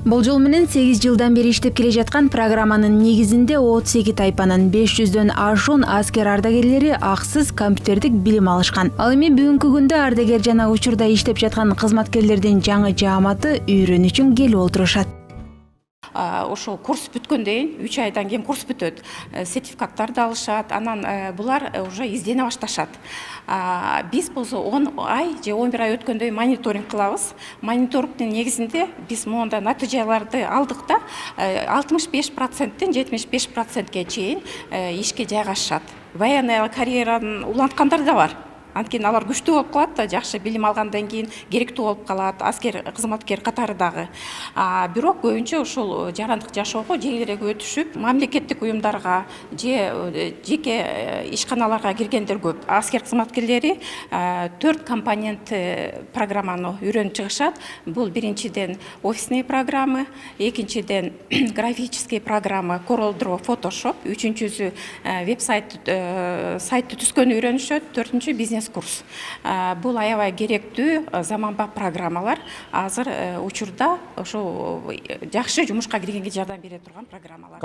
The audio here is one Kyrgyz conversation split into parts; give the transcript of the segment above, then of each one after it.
Болжол менен 8 жылдан бери иштеп келе жаткан программанын негизинде 32 тайпанын 500дөн ашуун аскер ардагерлери аксыз компьютердик билим алышкан. Ал эми бүгүнкү күндө ардагер жана учурда иштеп жаткан кызматкерлердин жаңы жааматы үйрөнүү үчүн келип отурушат. Ошол курс бүткөндөн 3 айдан кийин курс бүтөт. Сертификаттарды алышат, анан булар уже издене башташат. Биз болсо 10 ай же 11 ай өткөндөн мониторинг кылабыз. Мониторингдин негизинде биз мондай натыйжаларды алдык да 65%тен 75%ке чейин ишке жайгашышат. Военный карьеранын уланткандар да бар. Анткени алар күчтүү болуп калат да, жакшы билим алгандан кийин керектүү болуп калат, аскер кызматкер катары дагы. Бирок көбүнчө ушул жарандык жашоого жеңилирээк өтүшүп, мамлекеттик уюмдарга же жеке ишканаларга киргендер көп. Аскер кызматкерлери 4 компонент программаны үйрөнүп чыгышат. Бул биринчиден офисный программы, экинчиден графический программы CorelDRAW, Photoshop, үчүнчүсү сайтты түзгөнү үйрөнүшөт, төртүнчү бизнес курс. Бул аябай керектүү заманбап программалар. Азыр учурда ошо жакшы жумушка киргенге жардам бере турган программалар.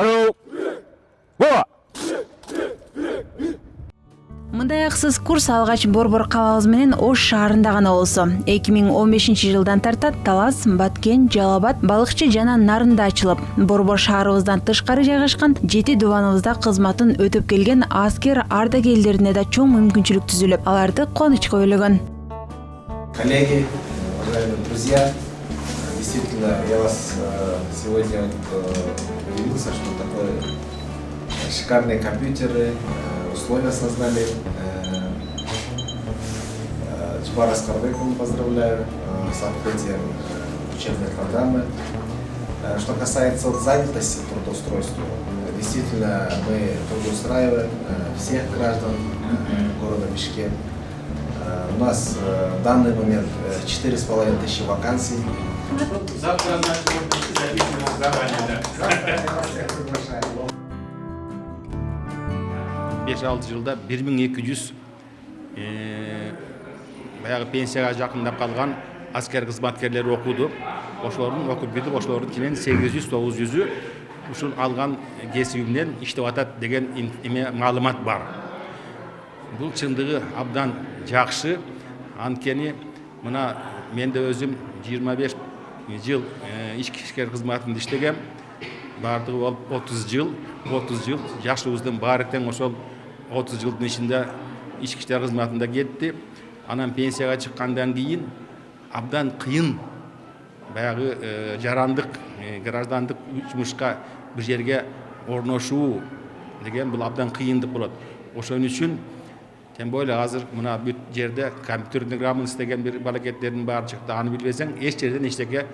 Мындай аксыз курс алгач Борбор калабыз менен Ош шаарында гана болсо, 2015-жылдан тартат Талас, Баткен, Жалал-Абад, Балыкчы жана Нарында ачылып, Борбор шаарыбыздан тышкары жайгашкан 7 дубаныбызда кызматын өтөп келген аскер ардагерлерине да чоң мүмкүнчүлүк түзүлүп, аларды кубанычка бөлөгөн. Коллеги, уважаемые друзья, действительно, я вас сегодня удивился, что такое шикарные компьютеры, условия создали. Джбар Аскарбековну поздравляю с открытием учебной программы. Что касается занятости, трудоустройства, действительно мы трудоустраиваем всех граждан города Бишкек. У нас в данный момент 4500 вакансий. Завтра Beş 6 жылда 1200 баягы пенсияга жакындап калган аскер кызматкерлери окуду. Ошолордун окуп бүтүп, ошолордун кенен 800-900 ушул алган кесибинен иштеп атат деген маалымат бар. Бул чындыгы абдан жакшы. Анткени мына мен да өзүм 25 жыл ишкер кызматында иштегем. Бардыгы болуп 30 жыл жашыбыздын баары тең ошол 30 жылдын ичинде ички иштер кызматында кетти. Анан пенсияга чыккандан кийин абдан кыйын баягы жарандык граждандык жумушка бир жерге орношуу деген бул абдан кыйындык болот. Ошон үчүн тем более азыр мына бүт жерде компьютердик грамота истеген бир балакеттердин баары чыкты. Аны билбесең эч жерден эчтеке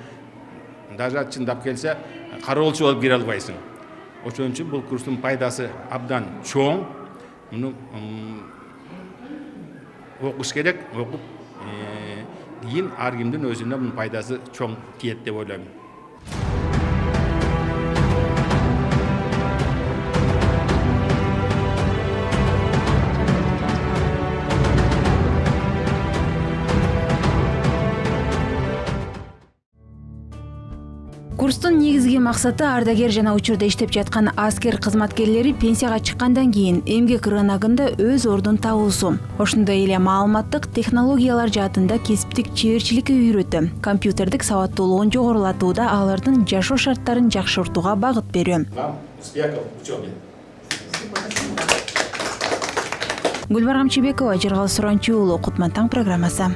даже чындап келсе кароолчу болуп кире албайсың. Ошон үчүн бул курстун пайдасы абдан чоң. Муну окуш керек, окуп кийин ар кимдин өзүнө мунун пайдасы чоң тиет деп ойлойм. Курстун негизги максаты ардагер жана учурда иштеп жаткан аскер кызматкерлери пенсияга чыккандан кийин эмгек рыногунда өз ордун табуусу. Ошондой эле маалыматтык технологиялар жаатында кесиптик чеберчиликке үйрөтүү, компьютердик сабаттуулугун жогорулатууда алардын жашоо шарттарын жакшыртууга багыт берүү. Успехов в учебе. Гүлбаргам Чебекова, Жыргал Суранчуу уулу, Кутман таң программасы.